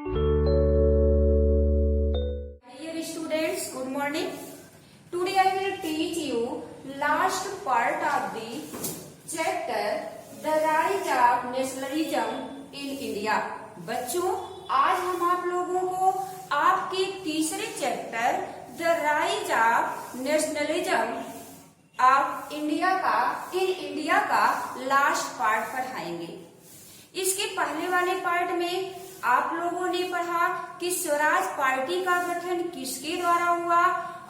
Dear students, good morning. Today I will teach you last part of the chapter The Rise of Nationalism in India. बच्चों, आज हम आप लोगों को आपके तीसरे chapter the rise of nationalism of India का लास्ट पार्ट पढ़ाएंगे। इसके पहले वाले पार्ट में आप लोगों ने पढ़ा कि स्वराज पार्टी का गठन किसके द्वारा हुआ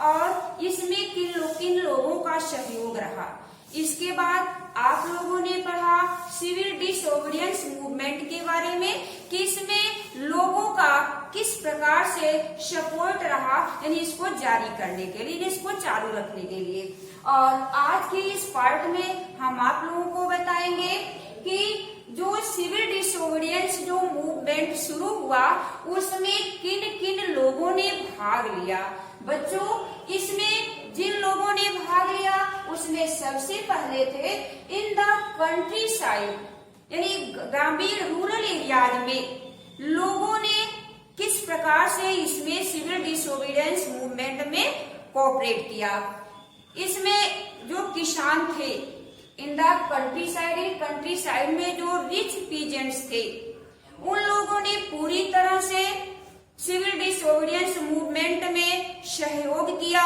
और इसमें किन लोगों का सहयोग रहा। इसके बाद आप लोगों ने पढ़ा सिविल डिसोबीडियंस मूवमेंट के बारे में कि इसमें लोगों का किस प्रकार से सपोर्ट रहा, यानी इसको जारी करने के लिए, इसको चालू रखने के लिए। और आज के इस पार्ट में हम आप लोगों को बताएंगे कि जो सिविल डिसोबीडियंस जो मूवमेंट शुरू हुआ उसमें किन किन लोगों ने भाग लिया। बच्चों, इसमें जिन लोगों ने भाग लिया उसमें सबसे पहले थे इन द कंट्री साइड, यानी ग्रामीण रूरल एरियाज में लोगों ने किस प्रकार से इसमें सिविल डिसोबीडियंस मूवमेंट में कोऑपरेट किया। इसमें जो किसान थे इन द कंट्री साइड में जो रिच पीजेंट्स थे उन लोगों ने पूरी तरह से सिविल डिसोबीडियंस मूवमेंट में सहयोग किया,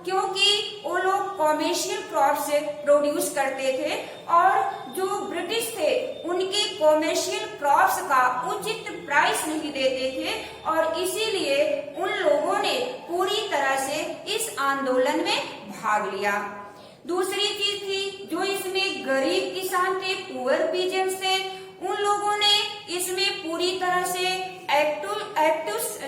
क्योंकि वो लोग कॉमर्शियल क्रॉप्स प्रोड्यूस करते थे और जो ब्रिटिश थे उनके कॉमर्शियल क्रॉप्स का उचित प्राइस नहीं देते थे और इसीलिए उन लोगों ने पूरी तरह से इस आंदोलन में भाग लिया। दूसरी चीज थी जो इसमें गरीब किसान थे, पुअर पीजेंट्स थे, उन लोगों ने इसमें पूरी तरह से एक्टिव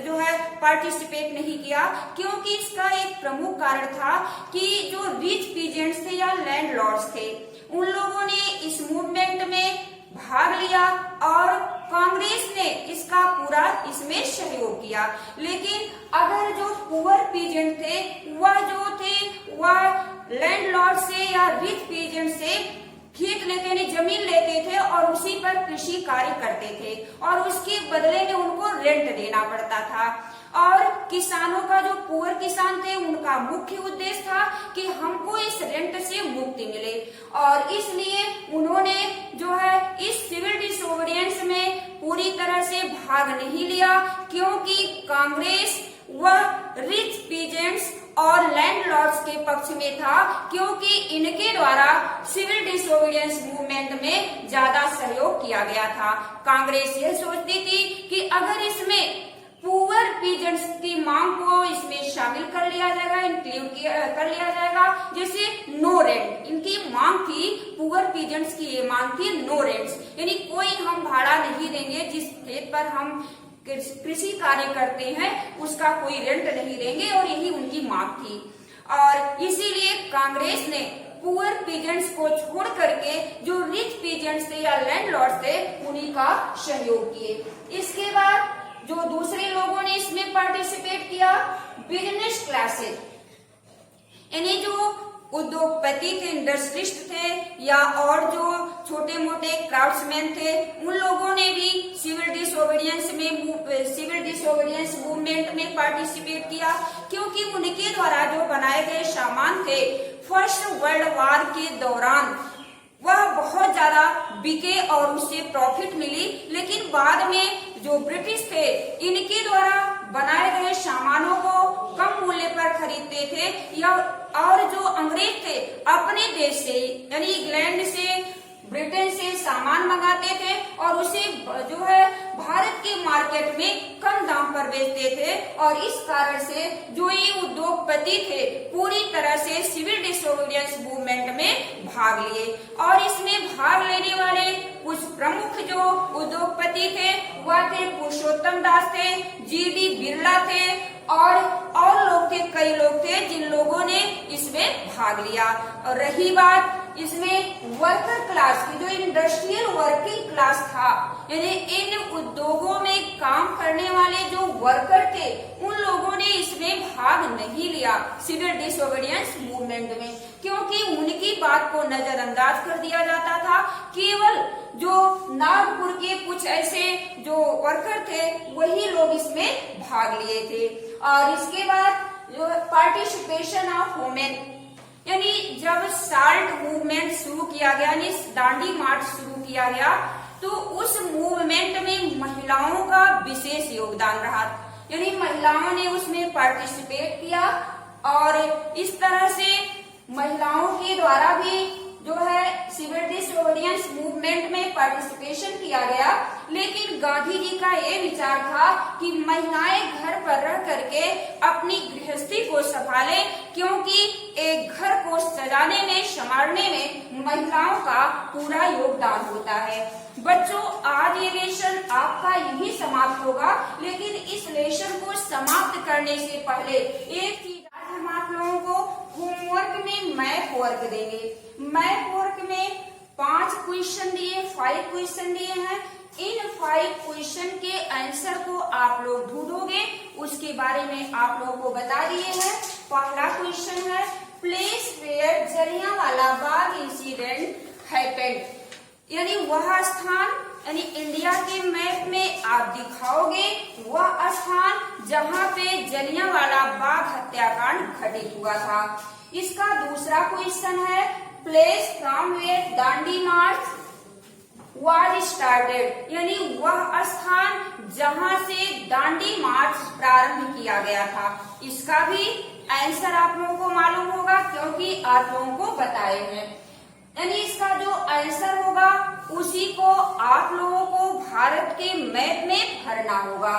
जो है पार्टिसिपेट नहीं किया, क्योंकि इसका एक प्रमुख कारण था कि जो रिच पीजेंट्स थे या लैंडलॉर्ड्स थे उन लोगों ने इस मूवमेंट में भाग लिया और कांग्रेस ने इसका पूरा इसमें सहयोग किया। लेकिन अगर जो पुअर पीजेंट थे वह लैंडलॉर्ड से या रिच पीजेंट से खेत लेते ने जमीन लेते थे और उसी पर कृषि कार्य करते थे और उसके बदले में उनको रेंट देना पड़ता था। और किसानों का जो पुअर किसान थे उनका मुख्य उद्देश्य था कि हमको इस रेंट से मुक्ति मिले और इसलिए उन्होंने जो है इस सिविल डिसोबीडियंस में पूरी तरह से भाग नहीं लिया, क्योंकि कांग्रेस वह रिच पीजेंट्स और लैंडलॉर्ड्स के पक्ष में था, क्योंकि इनके द्वारा सिविल डिसोबीडियंस मूवमेंट में ज्यादा सहयोग किया गया था। कांग्रेस यह सोचती थी कि अगर इसमें पुअर पीजेंट्स की मांग को इसमें शामिल कर लिया जाएगा, इंक्लूड कर लिया जाएगा, जैसे नो रेंट, इनकी मांग थी, पुअर पीजेंट्स की ये मांग थी नो रेंट्स, यानी कोई हम भाड़ा नहीं देंगे, जिस खेत पर हम कृषि कार्य करते हैं उसका कोई रेंट नहीं देंगे, और यही उनकी मांग थी। और इसीलिए कांग्रेस ने पुअर पीजेंट्स को छोड़ करके जो रिच पीजेंट्स थे या लैंडलॉर्ड्स थे उन्हीं का सहयोग किए। इसके बाद जो दूसरे लोगों ने इसमें पार्टिसिपेट किया, बिजनेस क्लासेस, यानी जो उद्योगपति थे, इंडस्ट्रिस्ट थे या और जो छोटे मोटे क्राफ्ट्समैन थे, उन लोगों ने भी सिविल डिसोबीडियंस मूवमेंट में पार्टिसिपेट किया, क्योंकि उनके द्वारा जो बनाए गए सामान थे फर्स्ट वर्ल्ड वॉर के दौरान वह बहुत ज्यादा बिके और उससे प्रॉफिट मिली। लेकिन बाद में जो ब्रिटिश थे इनके द्वारा बनाए गए सामानों को कम मूल्य पर खरीदते थे या और जो अंग्रेज थे अपने देश से यानी इंग्लैंड से, ब्रिटेन से सामान मंगाते थे और उसे जो है भारत के मार्केट में कम दाम पर बेचते थे और इस कारण से जो ये उद्योगपति थे पूरी तरह से सिविल डिसोबीडियंस मूवमेंट में भाग लिए। और इसमें भाग लेने वाले कुछ प्रमुख जो उद्योगपति थे वह थे पुरुषोत्तम दास थे, जीडी बिरला थे और लोग थे, कई लोग थे जिन लोगों ने इसमें भाग लिया। और रही बात इसमें वर्कर क्लास की, जो इंडस्ट्रियल वर्किंग क्लास था, यानी इन उद्योगों में काम करने वाले जो वर्कर थे उन लोगों ने इसमें भाग नहीं लिया सिविल डिसोबीडियंस मूवमेंट में, क्योंकि उनकी बात को नजरअंदाज कर दिया जाता था। केवल जो नागपुर के कुछ ऐसे जो वर्कर थे वही लोग इसमें भाग लिए थे। और इसके बाद जो पार्टिसिपेशन ऑफ वुमेन, यानी जब साल्ट मूवमेंट शुरू किया गया, यानी दांडी मार्च शुरू किया गया, तो उस मूवमेंट में महिलाओं का विशेष योगदान रहा, यानी महिलाओं ने उसमें पार्टिसिपेट किया। और इस तरह से महिलाओं के द्वारा भी जो है सिविल डिसोबीडियंस मूवमेंट में पार्टिसिपेशन किया गया। लेकिन गांधी जी का ये विचार था कि महिलाएं घर पर रह करके अपनी गृहस्थी को संभालें, क्योंकि एक घर को सजाने में संवारने में महिलाओं का पूरा योगदान होता है। बच्चों, आज ये लेसन आपका यही समाप्त होगा, लेकिन इस लेसन को समाप्त करने से पहले एक चीज हम आप लोगों को होमवर्क में मैथ वर्क देंगे। मैथ वर्क में 5 क्वेश्चन दिए, 5 क्वेश्चन दिए हैं। इन 5 क्वेश्चन के आंसर को आप लोग ढूंढोगे, उसके बारे में आप लोगों को बता दिए हैं। पहला क्वेश्चन है place where Jallianwala Bagh incident happened, यानी वह स्थान, यानी इंडिया के मैप में आप दिखाओगे वह स्थान जहां पे जलियांवाला बाग हत्याकांड घटित हुआ था। इसका दूसरा क्वेश्चन है place from where Dandi march was started, यानी वह स्थान जहां से दांडी मार्च प्रारंभ किया गया था। इसका भी आंसर आप लोगों को मालूम होगा, क्योंकि आप लोगों को बताए हैं। यानी इसका जो आंसर होगा उसी को आप लोगों को भारत के मैप में भरना होगा।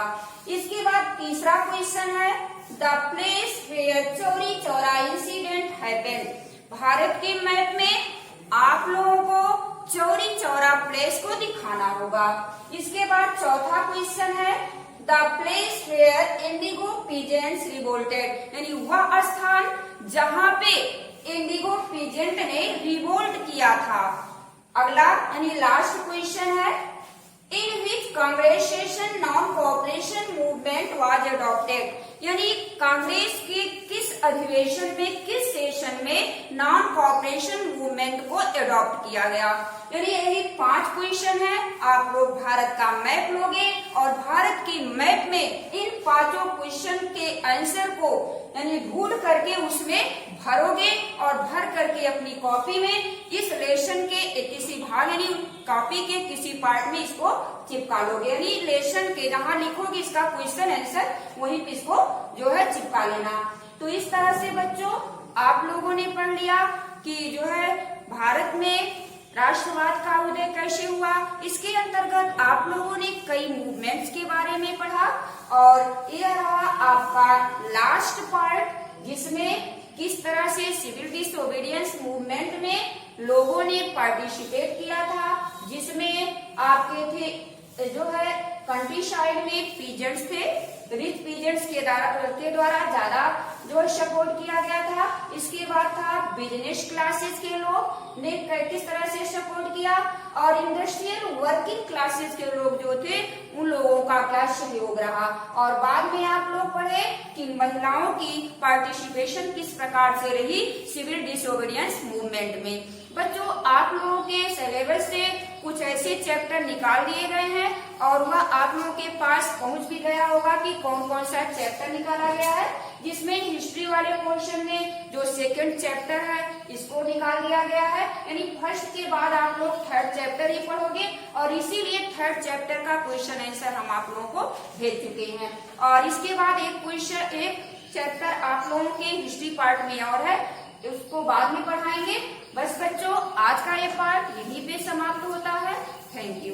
इसके बाद तीसरा क्वेश्चन है the place where Chauri Chaura incident happened, भारत के मैप में आप लोगों को चौरी चौरा प्लेस को दिखाना होगा। इसके बाद चौथा क्वेश्चन है the place where indigo peasants revolted, यानी वह स्थान जहां पे इंडिगो पीजेंट ने रिवोल्ट किया था। अगला यानी लास्ट क्वेश्चन है in which Congress session non cooperation movement was adopted, यानी कांग्रेस के किस अधिवेशन में, किस सेशन में नॉन कोऑपरेशन मूवमेंट को अडॉप्ट किया गया। यानी यही 5 क्वेश्चन है। आप लोग भारत का मैप लोगे और भारत के मैप में इन 5 क्वेश्चन के आंसर को यानी ढूंढ करके उसमें भरोगे और भर करके अपनी कॉपी में इस लेसन के किसी भाग यानी कॉपी के किसी पार्ट में इसको चिपका लोगे, यानी लेसन के जहाँ लिखोगे इसका क्वेश्चन आंसर वहीं पे इसको जो है चिपका लेना। तो इस तरह से बच्चों आप लोगों ने पढ़ लिया कि जो है भारत में राष्ट्रवाद का उदय कैसे हुआ। इसके अंतर्गत आप लोगों ने कई मूवमेंट्स के बारे में पढ़ा और यह रहा आपका लास्ट पार्ट, जिसमें किस तरह से सिविल डिसोबीडियंस मूवमेंट में लोगों ने पार्टिसिपेट किया था, जिसमें आपके थे जो है कंट्री साइड में पीजेंट्स थे, रिच पीजेंट्स के द्वारा ज्यादा जो सपोर्ट किया गया था। इसके बाद था बिजनेस क्लासेस के लोग ने किस तरह से सपोर्ट किया और इंडस्ट्रियल वर्किंग क्लासेस के लोग जो थे उन लोगों का क्या सहयोग रहा। और बाद में आप लोग पढ़े कि महिलाओं की पार्टिसिपेशन किस प्रकार से रही सिविल डिसोबीडियंस मूवमेंट में। बच्चों आप लोगों के सिलेबस से कुछ ऐसे चैप्टर निकाल दिए गए हैं और वह आप लोगों के पास पहुंच भी गया होगा कि कौन कौन सा चैप्टर निकाला गया है, जिसमें हिस्ट्री वाले पोर्शन में जो सेकंड चैप्टर है इसको निकाल दिया गया है। यानी फर्स्ट के बाद आप लोग थर्ड चैप्टर ही पढ़ोगे और इसीलिए थर्ड चैप्टर का क्वेश्चन आंसर हम आप लोगों को भेज चुके हैं। और इसके बाद एक चैप्टर आप लोगों के हिस्ट्री पार्ट में और है, उसको बाद में पढ़ाएंगे। बस बच्चों आज का ये पार्ट यहीं पे समाप्त होता है। Thank you.